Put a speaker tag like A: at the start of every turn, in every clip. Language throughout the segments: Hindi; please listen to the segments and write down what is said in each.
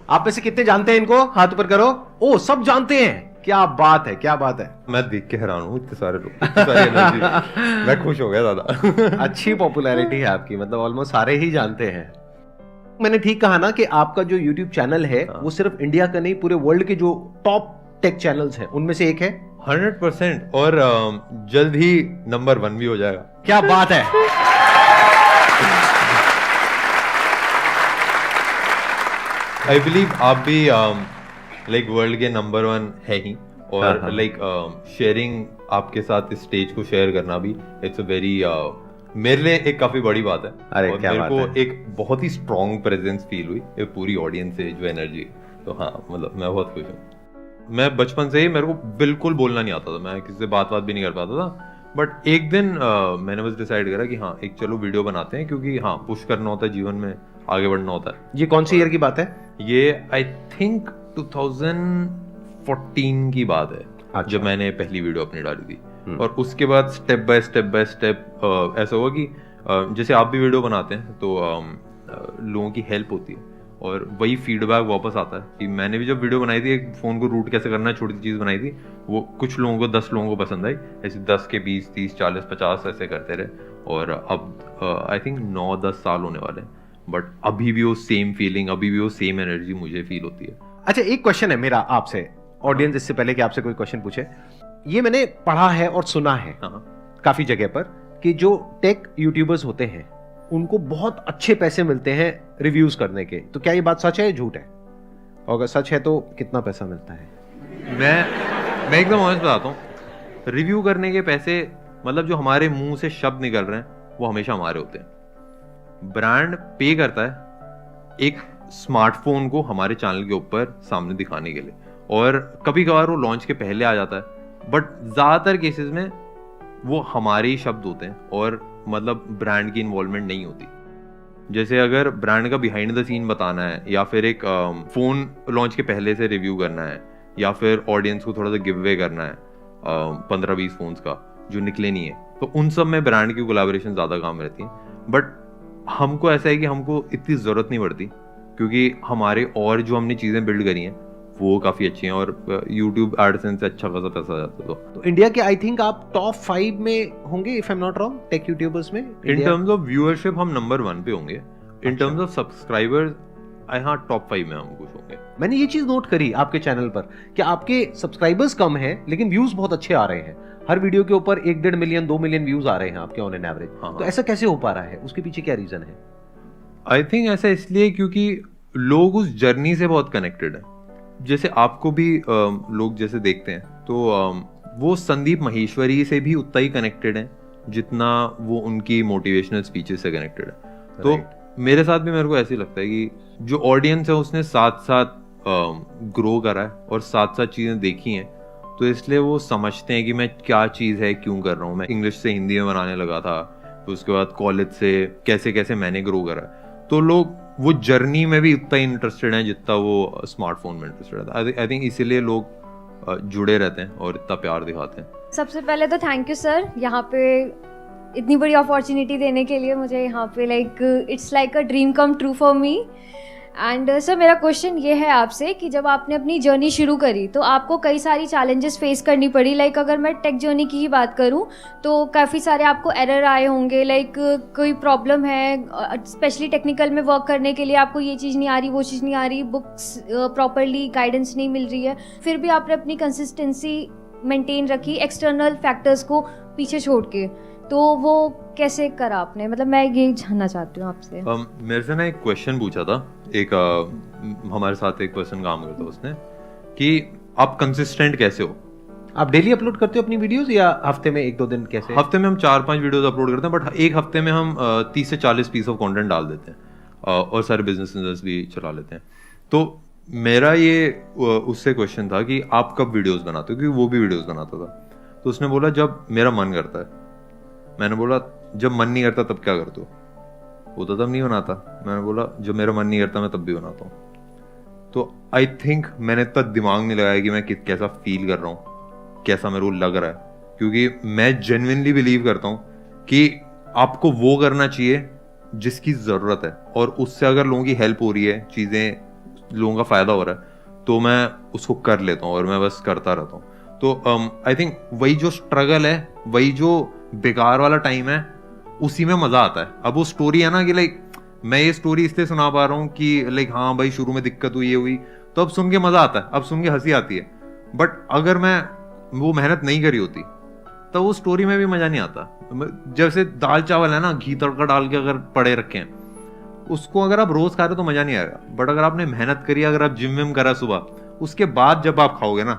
A: आप में से कितने जानते हैं इनको? हाथ ऊपर करो। ओ, सब जानते हैं। क्या बात है, क्या बात है।
B: मैं देख के हैरान हूँ, इतने सारे लोग, इतनी सारी एनर्जी। मैं खुश हो गया दादा।
A: अच्छी पॉपुलैरिटी है आपकी, मतलब ऑलमोस्ट सारे ही जानते हैं। मैंने ठीक कहा ना कि आपका जो YouTube चैनल है वो सिर्फ इंडिया का नहीं, पूरे वर्ल्ड के जो टॉप टेक चैनल्स हैं उनमें से एक है।
B: 100%। और जल्द ही नंबर 1 भी हो जाएगा।
A: क्या बात है।
B: आई बिलीव आप भी लाइक वर्ल्ड के नंबर 1 है ही, और लाइक शेयरिंग आपके साथ इस स्टेज को शेयर करना भी इट्स अ वेरी मेरे लिए एक काफी बड़ी बात है।
A: अरे
B: और
A: क्या
B: मेरे
A: बात
B: को
A: है।
B: एक बहुत ही स्ट्रॉन्ग प्रेजेंस फील हुई ये पूरी ऑडियंस से, जो एनर्जी। तो हाँ, मतलब मैं बहुत खुश हूँ। मैं बचपन से ही, मेरे को बिल्कुल बोलना नहीं आता था, मैं किसी से बात भी नहीं कर पाता था। बट एक दिन मैंने बस डिसाइड करा कि हाँ, एक चलो वीडियो बनाते हैं, क्योंकि हाँ, पुश करना होता है जीवन में, आगे बढ़ना होता है।
A: ये कौन सी ईयर की बात है?
B: ये आई थिंक 2014 की बात है।
A: अच्छा।
B: जब मैंने पहली वीडियो अपनी डाली थी। और उसके बाद स्टेप बाय स्टेप ऐसा हुआ कि जैसे आप भी वीडियो बनाते हैं तो लोगों की हेल्प होती है, और वही फीडबैक वापस आता है कि मैंने भी जब वीडियो बनाई थी, एक फोन को रूट कैसे करना है, छोटी सी चीज बनाई थी, वो कुछ लोगों को 10 लोगों को पसंद आई। ऐसे 10 के 20, 30, 40, 50 ऐसे करते रहे, और अब आई थिंक 9-10 साल होने वाले हैं। बट अभी भी वो सेम फीलिंग, अभी भी वो सेम एनर्जी मुझे फील होती है।
A: अच्छा, एक क्वेश्चन है मेरा आपसे, ऑडियंस, इससे पहले कि आपसे कोई क्वेश्चन पूछे। ये मैंने पढ़ा है और सुना है काफी जगह पर कि जो टेक यूट्यूबर्स होते हैं उनको बहुत अच्छे पैसे मिलते हैं रिव्यूज करने के। तो क्या ये बात सच है या झूठ है? और अगर सच है तो कितना पैसा मिलता है?
B: मैं एकदम ऑनेस्ट बताता हूँ, रिव्यू करने के पैसे, मतलब जो हमारे मुंह से शब्द निकल रहे हैं वो हमेशा हमारे होते हैं। ब्रांड पे करता है एक स्मार्टफोन को हमारे चैनल के ऊपर सामने दिखाने के लिए, और कभी कभार वो लॉन्च के पहले आ जाता है, बट ज्यादातर केसेस में वो हमारे ही शब्द होते हैं, और मतलब ब्रांड की इन्वॉल्वमेंट नहीं होती। जैसे अगर ब्रांड का बिहाइंड द सीन बताना है, या फिर एक फोन लॉन्च के पहले से रिव्यू करना है, या फिर ऑडियंस को थोड़ा सा गिव अवे करना है 15-20 फोन्स का जो निकले नहीं है, तो उन सब में ब्रांड की कोलैबोरेशन ज्यादा काम रहती है। बट हमको ऐसा है कि हमको इतनी जरूरत नहीं पड़ती, क्योंकि हमारे और जो हमने चीजें बिल्ड करी हैं वो काफी अच्छी हैं, और YouTube एडसेंस से अच्छा खासा पैसा जाता है। तो
A: इंडिया के आई थिंक आप टॉप 5 में होंगे, if I am not wrong, tech YouTubers में।
B: इन टर्म्स ऑफ व्यूअरशिप हम नंबर 1 पे होंगे। इन टर्म्स ऑफ सब्सक्राइबर्स हाँ, टॉप 5 में हम कुछ होंगे।
A: मैंने ये चीज नोट करी आपके चैनल पर कि आपके सब्सक्राइबर्स कम हैं लेकिन व्यूज बहुत अच्छे आ रहे हैं। हर वीडियो के ऊपर 1-1.5 मिलियन 2 मिलियन व्यूज आ रहे हैं आपके ऑन एन एवरेज। तो ऐसा कैसे हो पा रहा है? उसके पीछे क्या रीजन है?
B: आई थिंक ऐसा इसलिए क्योंकि लोग उस जर्नी से बहुत कनेक्टेड है। जैसे आपको भी लोग जैसे देखते हैं तो वो संदीप माहेश्वरी से भी उतना ही कनेक्टेड है जितना वो उनकी मोटिवेशनल स्पीचेस से कनेक्टेड है। तो मेरे साथ भी मेरे को ऐसे लगता है कि जो ऑडियंस है उसने साथ साथ ग्रो करा है और साथ साथ चीजें देखी हैं, तो इसलिए वो समझते हैं कि मैं क्या चीज है, क्यों कर रहा हूँ। मैं इंग्लिश से हिंदी में बनाने लगा था, तो उसके बाद कॉलेज से कैसे कैसे मैंने ग्रो करा, तो लोग वो जर्नी में भी उतना ही इंटरेस्टेड है जितना वो स्मार्टफोन में इंटरेस्टेड है। आई थिंक इसीलिए लोग जुड़े रहते हैं और इतना प्यार दिखाते हैं।
C: सबसे पहले तो थैंक यू सर, यहाँ पे इतनी बड़ी अपॉर्चुनिटी देने के लिए मुझे। यहाँ पे like it's like a dream come true for me. And sir, मेरा क्वेश्चन ये है आपसे कि जब आपने अपनी जर्नी शुरू करी तो आपको कई सारी चैलेंजेस फेस करनी पड़ी। लाइक अगर मैं टेक जर्नी की ही बात करूं तो काफ़ी सारे आपको एरर आए होंगे। लाइक कोई प्रॉब्लम है, स्पेशली टेक्निकल में वर्क करने के लिए आपको ये चीज़ नहीं आ रही, वो चीज़ नहीं आ रही, बुक्स प्रॉपरली गाइडेंस नहीं मिल रही है, फिर भी आपने अपनी कंसिस्टेंसी मेंटेन रखी एक्सटर्नल फैक्टर्स को पीछे छोड़ के। तो वो कैसे करा आपने? मतलब मैं ये जानना चाहती हूँ आपसे।
B: मेरे से ना एक क्वेश्चन पूछा था एक हमारे साथ एक पर्सन काम करता है, उसने कि आप कंसिस्टेंट कैसे हो?
A: आप डेली अपलोड करते हो अपनी वीडियोस या हफ्ते में 1-2 दिन? कैसे?
B: हफ्ते में हम 4-5 वीडियोस अपलोड करते हैं, बट एक हफ्ते में हम 30 से 40 पीस ऑफ कंटेंट डाल देते हैं, और सारे बिजनेस भी चला लेते हैं। तो मेरा ये उससे क्वेश्चन था कि आप कब वीडियोस बनाते हो, क्योंकि वो भी वीडियोस बनाता था। तो उसने बोला जब मेरा मन करता है। मैंने बोला जब मन नहीं करता तब क्या करते हो? वो तो तब नहीं बनाता। मैंने बोला जब मेरा मन नहीं करता मैं तब भी बनाता हूँ। तो आई थिंक मैंने तक दिमाग नहीं लगाया कि मैं कैसा फील कर रहा हूँ, कैसा मेरे को लग रहा है, क्योंकि मैं जेन्युइनली बिलीव करता हूँ कि आपको वो करना चाहिए जिसकी जरूरत है, और उससे अगर लोगों की हेल्प हो रही है, चीजें लोगों का फायदा हो रहा है तो मैं उसको कर लेता हूँ और मैं बस करता रहता हूँ। तो आई थिंक वही जो स्ट्रगल है, वही जो बेकार वाला टाइम है, उसी में मजा आता है। अब वो स्टोरी है ना कि लाइक मैं ये स्टोरी इसलिए सुना पा रहा हूँ कि लाइक हाँ भाई शुरू में दिक्कत हुई, ये हुई, तो अब सुन के मजा आता है, अब सुन के हंसी आती है। बट अगर मैं वो मेहनत नहीं करी होती तो वो स्टोरी में भी मजा नहीं आता। जैसे दाल चावल है ना, घी तड़का डाल के अगर पड़े रखे हैं, उसको अगर आप रोज खा रहे हो तो मजा नहीं आएगा। बट अगर आपने मेहनत करी, अगर आप जिम विम करा सुबह, उसके बाद जब आप खाओगे ना,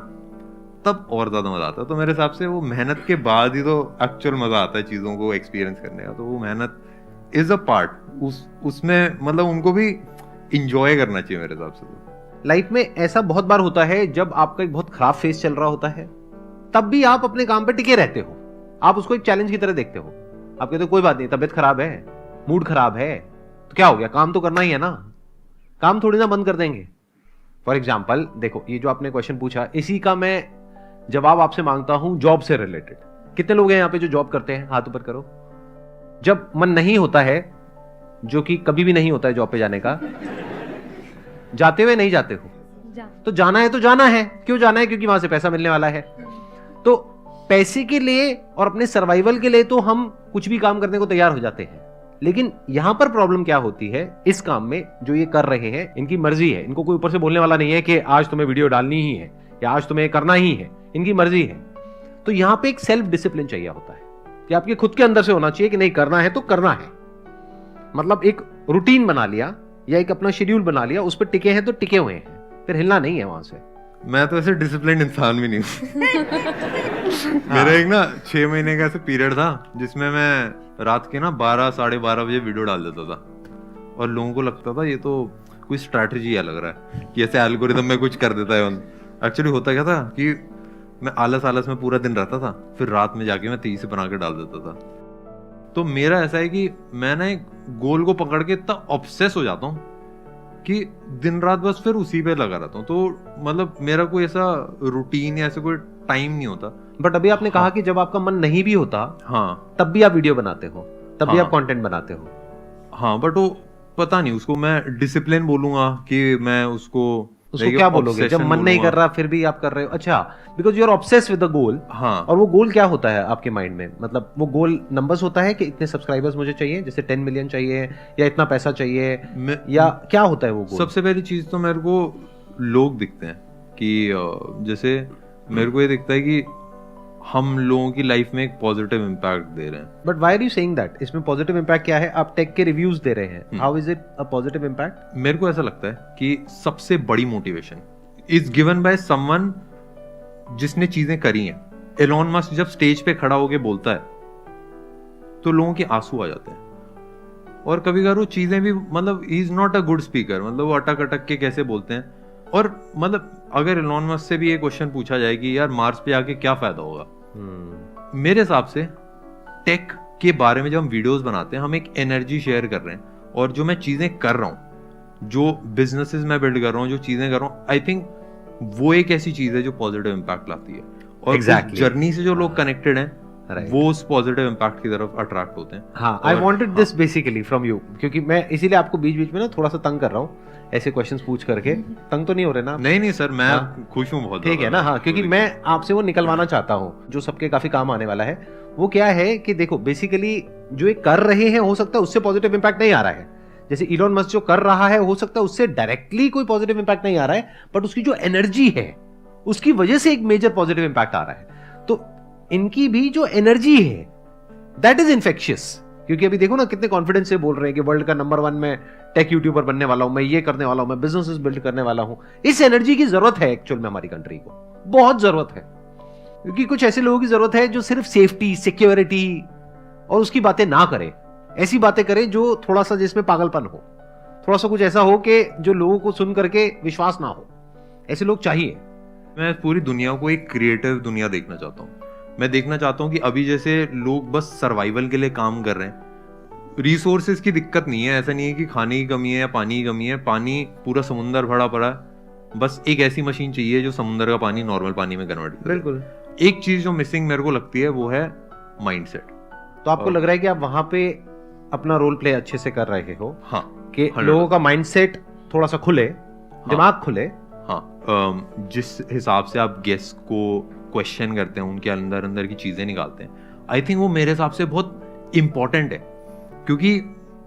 B: तब और ज्यादा मजा आता है। तो मेरे हिसाब से वो मेहनत के बाद ही तो एक्चुअल मजा आता है चीजों को एक्सपीरियंस करने का। तो वो मेहनत इज अ पार्ट, उसमें मतलब उनको भी इंजॉय करना चाहिए मेरे हिसाब से। तो
A: लाइफ में ऐसा बहुत बार होता है जब आपका एक बहुत खराब फेज चल रहा होता है, तब भी आप अपने काम पे टिके रहते हो, आप उसको एक चैलेंज की तरह देखते हो। आप कहते हो कोई बात नहीं, तबीयत खराब है, मूड खराब है, तो क्या हो गया, काम तो करना ही है ना, काम थोड़ी ना बंद कर देंगे। फॉर एग्जाम्पल देखो, ये जो आपने क्वेश्चन पूछा, इसी का मैं जवाब आपसे मांगता हूं जॉब से रिलेटेड। कितने लोग हैं यहाँ पे जो जॉब करते हैं, हाथ ऊपर करो। जब मन नहीं होता है, जो कि कभी भी नहीं होता है जॉब पे जाने का, जाते हुए नहीं जाते हो, तो जाना है तो जाना है। क्यों जाना है? क्योंकि वहां से पैसा मिलने वाला है। तो पैसे के लिए और अपने सर्वाइवल के लिए तो हम कुछ भी काम करने को तैयार हो जाते हैं। लेकिन यहां पर प्रॉब्लम क्या होती है इस काम में, जो ये कर रहे हैं, इनकी मर्जी है, इनको कोई ऊपर से बोलने वाला नहीं है कि आज तुम्हें वीडियो डालनी ही है या आज तुम्हें करना ही है, इनकी मर्जी है। तो यहां पे एक सेल्फ डिसिप्लिन चाहिए होता है कि आपके खुद के अंदर से होना चाहिए कि नहीं, करना है तो करना है। मतलब एक रूटीन बना लिया या एक अपना शेड्यूल बना लिया, उस पर टिके हैं तो टिके हुए हैं, फिर हिलना नहीं है वहां से।
B: मैं तो ऐसे डिसिप्लिन इंसान भी नहीं हूँ। मेरा एक ना 6 महीने का ऐसा पीरियड था जिसमें मैं रात के ना 12 साढ़े 12 बजे वीडियो डाल देता था, और लोगों को लगता था ये तो कोई स्ट्रैटेजी है लग रहा है कि ऐसे एल्गोरिदम में कुछ कर देता है। एक्चुअली होता क्या था कि मैं आलस में पूरा दिन रहता था, फिर रात में जाके मैं तेजी से बना के डाल देता था। तो मेरा ऐसा है कि मैं ना एक गोल को पकड़ के इतना ऑब्सेस हो जाता हूँ कि दिन रात बस फिर उसी पे लगा रहता हूँ। तो मतलब मेरा कोई ऐसा रूटीन या ऐसा कोई टाइम नहीं होता।
A: बट अभी आपने कहा कि जब आपका मन नहीं भी होता,
B: हाँ,
A: तब भी आप वीडियो बनाते हो, तब भी
B: हाँ,
A: आप कंटेंट बनाते हो।
B: हाँ, बट वो पता नहीं उसको मैं डिसिप्लिन बोलूंगा कि मैं उसको
A: क्या बोलोगे जब मन नहीं कर रहा फिर भी आप कर रहे हो? अच्छा, because you are obsessed with the goal.
B: हाँ,
A: और वो गोल क्या होता है आपके माइंड में? मतलब वो गोल नंबर्स होता है कि इतने सब्सक्राइबर्स मुझे चाहिए, जैसे 10 मिलियन चाहिए या इतना पैसा चाहिए, या क्या होता है वो गोल?
B: सबसे पहली चीज तो मेरे को लोग दिखते हैं कि जैसे मेरे को ये दिखता है कि हम लोगों की लाइफ में एक पॉजिटिव इम्पैक्ट दे रहे हैं।
A: But why are you saying that? इसमें पॉजिटिव इम्पैक्ट क्या है? आप टेक के रिव्यूज दे रहे हैं, how is it a positive impact?
B: मेरे को ऐसा लगता है कि सबसे बड़ी motivation is given by someone जिसने चीजें करी हैं। एलोन मस्क जब स्टेज पे खड़ा होके बोलता है तो लोगों के आंसू आ जाते हैं, और कभी कभार वो चीजें भी मतलब he is not a good speaker, मतलब वो अटक अटक के कैसे बोलते हैं। और मतलब अगर एलोन मस्क से भी ये क्वेश्चन पूछा जाए कि यार मार्स पे आके क्या फायदा होगा, मेरे हिसाब से टेक के बारे में जब हम वीडियोस बनाते हैं, हम एक एनर्जी शेयर कर रहे हैं। और जो मैं चीजें कर रहा हूँ, जो बिजनेसेस मैं बिल्ड कर रहा हूँ, जो चीजें कर रहा हूँ, आई थिंक वो एक ऐसी चीज है जो पॉजिटिव इम्पैक्ट लाती है। और
A: exactly.
B: जर्नी से जो लोग कनेक्टेड हैं,
A: Right.
B: वो उस पॉजिटिव इम्पैक्ट की तरफ अट्रैक्ट होते हैं।
A: हाँ, I wanted this basically from you, क्योंकि मैं इसीलिए आपको बीच बीच में ना थोड़ा सा तंग कर रहा हूँ ऐसे क्वेश्चंस पूछ करके। तंग तो नहीं हो रहे ना?
B: नहीं सर, मैं खुश हूँ बहुत।
A: ठीक है ना? हाँ, क्योंकि मैं आपसे वो निकलवाना चाहता हूँ जो सबके काफी काम आने वाला है। वो क्या है कि देखो, बेसिकली जो ये कर रहे हैं, हो सकता है उससे पॉजिटिव इम्पैक्ट नहीं आ रहा है। जैसे इलॉन मस्क जो कर रहा है, हो सकता है उससे डायरेक्टली कोई पॉजिटिव इम्पैक्ट नहीं आ रहा है, बट उसकी जो एनर्जी है उसकी वजह से एक मेजर पॉजिटिव इम्पैक्ट आ रहा है। तो इनकी भी जो एनर्जी है दैट इज इन्फेक्शियस। क्योंकि अभी देखो ना कितने कॉन्फिडेंस से बोल रहे हैं कि वर्ल्ड का नंबर 1 मैं टेक यूट्यूबर बनने वाला हूं, मैं ये करने वाला हूं, मैं बिजनेसेस बिल्ड करने वाला हूं। इस एनर्जी की जरूरत है एक्चुअल में, हमारी कंट्री को बहुत जरूरत है। क्योंकि कुछ ऐसे लोगों की जरूरत है जो सिर्फ सेफ्टी, सिक्योरिटी और उसकी बातें ना करे, ऐसी बातें करे जो थोड़ा सा जिसमें पागलपन हो, थोड़ा सा कुछ ऐसा हो कि जो लोगों को सुन करके विश्वास ना हो। ऐसे लोग चाहिए।
B: मैं पूरी दुनिया को एक क्रिएटिव दुनिया देखना चाहता हूँ। मैं देखना चाहता हूँ कि अभी जैसे लोग बस सर्वाइवल के लिए काम कर रहे हैं, रिसोर्सेज की दिक्कत नहीं है, ऐसा नहीं है कि खाने की कमी है या पानी की कमी है, पानी पूरा समुंदर भरा पड़ा है, बस एक ऐसी मशीन चाहिए जो समुंदर का पानी नॉर्मल पानी में कन्वर्ट करे।
A: बिल्कुल।
B: एक चीज जो मिसिंग मेरे को लगती है वो है माइंडसेट।
A: तो आपको लग रहा है कि आप वहां पे अपना रोल प्ले अच्छे से कर रहे हो?
B: हाँ,
A: कि लोगों का माइंडसेट थोड़ा सा खुले दिमाग खुले।
B: हाँ, जिस हिसाब से आप गेस्ट को क्वेश्चन करते हैं, उनके अंदर अंदर की चीजें निकालते हैं, आई थिंक वो मेरे हिसाब से बहुत इंपॉर्टेंट है। क्योंकि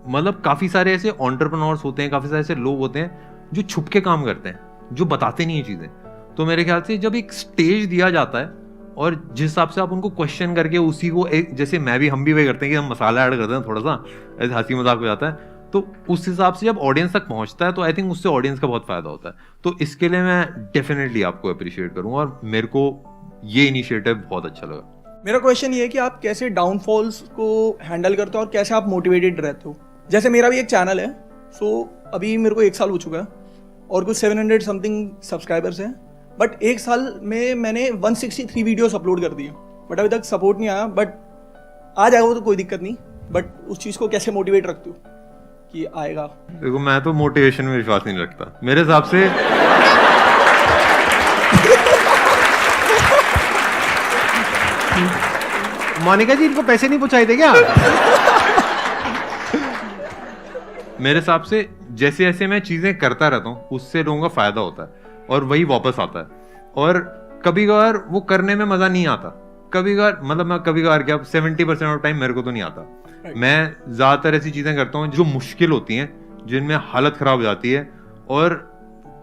B: मतलब काफी सारे ऐसे एंटरप्रेन्योर्स होते हैं, काफी सारे ऐसे लोग होते हैं जो छुप के काम करते हैं, जो बताते नहीं है चीजें। तो मेरे ख्याल से जब एक स्टेज दिया जाता है और जिस हिसाब से आप उनको क्वेश्चन करके उसी को जैसे हम भी वही करते हैं कि हम मसाला ऐड करते हैं, थोड़ा सा ऐसे हंसी मजाक हो जाता है, तो उस हिसाब से जब ऑडियंस तक पहुंचता है तो आई थिंक उससे ऑडियंस का बहुत फायदा होता है। तो इसके लिए मैं डेफिनेटली आपको अप्रिशिएट करूंगा और मेरे को ये इनिशिएटिव बहुत अच्छा लगा।
D: मेरा क्वेश्चन ये है कि आप कैसे डाउनफॉल्स को हैंडल करते हो और कैसे आप मोटिवेटेड रहते हो। जैसे मेरा भी एक चैनल है, सो अभी मेरे को 1 साल हो चुका है और कुछ 700 समथिंग सब्सक्राइबर्स हैं, बट 1 साल में मैंने 163 वीडियोस अपलोड कर दिए, बट अभी तक सपोर्ट नहीं आया। बट आ जाएगा वो तो कोई दिक्कत नहीं, बट उस चीज़ को कैसे मोटिवेट रखते हो कि आएगा?
B: देखो, मैं तो मोटिवेशन में विश्वास नहीं रखता। मेरे हिसाब से
A: मोनिका जी, इनको पैसे नहीं पहुंचाए थे क्या?
B: मेरे हिसाब से जैसे जैसे मैं चीजें करता रहता हूँ उससे लोगों का फायदा होता है और वही वापस आता है। और कभी कभार वो करने में मजा नहीं आता, कभी कभार मतलब मैं कभी कभार क्या 70% ऑफ टाइम मेरे को तो नहीं आता। मैं ज्यादातर ऐसी चीजें करता हूँ जो मुश्किल होती हैं, जिनमें हालत खराब हो जाती है। और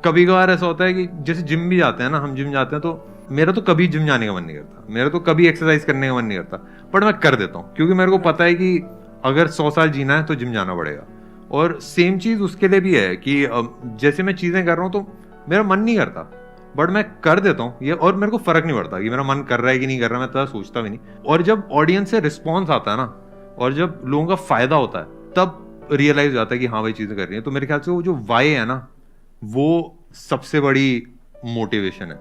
B: कभी कभार ऐसा होता है कि जैसे जिम भी जाते हैं ना, हम जिम जाते हैं तो मेरा तो कभी जिम जाने का मन नहीं करता, मेरा तो कभी एक्सरसाइज करने का मन नहीं करता, बट मैं कर देता हूँ क्योंकि मेरे को पता है कि अगर 100 साल जीना है तो जिम जाना पड़ेगा। और सेम चीज उसके लिए भी है कि जैसे मैं चीजें कर रहा हूँ तो मेरा मन नहीं करता, बट मैं कर देता हूँ ये, और मेरे को फर्क नहीं पड़ता कि मेरा मन कर रहा है कि नहीं कर रहा, मैं तो सोचता भी नहीं। और जब ऑडियंस से रिस्पॉन्स आता है ना, और जब लोगों का फायदा होता है, तब रियलाइज हो जाता है कि हाँ भाई चीजें कर रही है। तो मेरे ख्याल से वो जो वाई है ना, वो सबसे बड़ी मोटिवेशन है।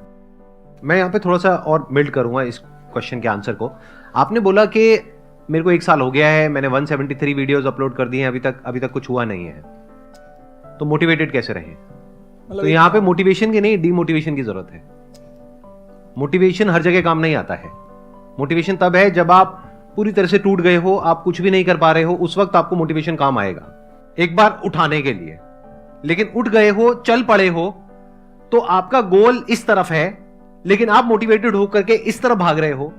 A: मैं यहाँ पे थोड़ा सा और बिल्ड करूंगा इस क्वेश्चन के आंसर को। आपने बोला कि मेरे को 1 साल हो गया है, मैंने 173 वीडियोस अपलोड कर दिए हैं, अभी तक कुछ हुआ नहीं है, तो मोटिवेटेड कैसे रहे? तो यहाँ पे मोटिवेशन की नहीं, डीमोटिवेशन की जरूरत है। मोटिवेशन हर जगह काम नहीं आता है। मोटिवेशन तब है जब आप पूरी तरह से टूट गए हो, आप कुछ भी नहीं कर पा रहे हो, उस वक्त आपको मोटिवेशन काम आएगा एक बार उठाने के लिए। लेकिन उठ गए हो, चल पड़े हो, तो आपका गोल इस तरफ है, लेकिन आप मोटिवेटेड होकर के इस तरफ भाग रहे हो,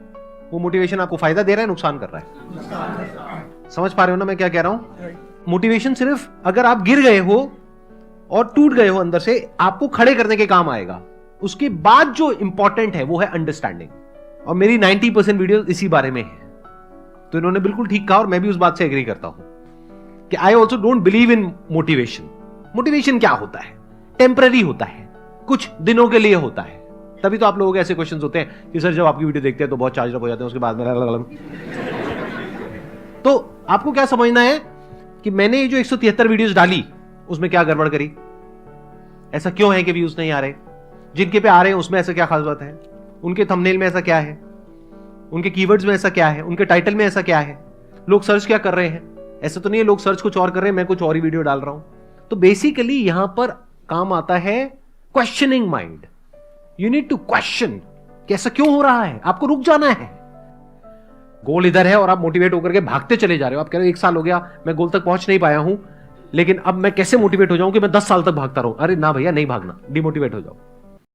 A: वो मोटिवेशन आपको फायदा दे रहा है, नुकसान कर रहा है? समझ पा रहे हो ना मैं क्या कह रहा हूं? मोटिवेशन सिर्फ अगर आप गिर गए हो और टूट गए हो अंदर से, आपको खड़े करने के काम आएगा। उसके बाद जो इंपॉर्टेंट है वो है अंडरस्टैंडिंग, और मेरी 90% वीडियो इसी बारे में है। तो इन्होंने बिल्कुल ठीक कहा और मैं भी उस बात से एग्री करता हूं कि I also don't believe in motivation. Motivation क्या होता है? टेम्पररी होता है, कुछ दिनों के लिए होता है। तभी तो आप लोगों के ऐसे क्वेश्चंस होते हैं कि सर जब आपकी वीडियो देखते हैं तो बहुत चार्ज अप हो जाते हैं, उसके बाद में तो आपको क्या समझना है कि मैंने ये जो 173 वीडियोस डाली उसमें क्या गड़बड़ करी? ऐसा क्यों है कि व्यूज नहीं आ रहे? जिनके पे आ रहे हैं उसमें ऐसा क्या खास बात है? उनके थंबनेल में ऐसा क्या है? उनके कीवर्ड्स में ऐसा क्या है? उनके टाइटल में ऐसा क्या है? लोग सर्च क्या कर रहे हैं? ऐसा तो नहीं है लोग सर्च कुछ और कर रहे हैं, मैं कुछ और ही वीडियो डाल रहा हूं। तो बेसिकली यहां पर काम आता है questioning mind. You need to question कि ऐसा क्यों हो रहा है। आपको रुक जाना है, गोल इधर है और आप मोटिवेट होकर के भागते चले जा रहे हो। आप कह रहे हो 1 साल हो गया, मैं गोल तक पहुंच नहीं पाया हूं, लेकिन अब मैं कैसे मोटिवेट हो जाऊं कि मैं 10 साल तक भागता रहूं? अरे ना भैया, नहीं भागना, डिमोटिवेट हो जाओ।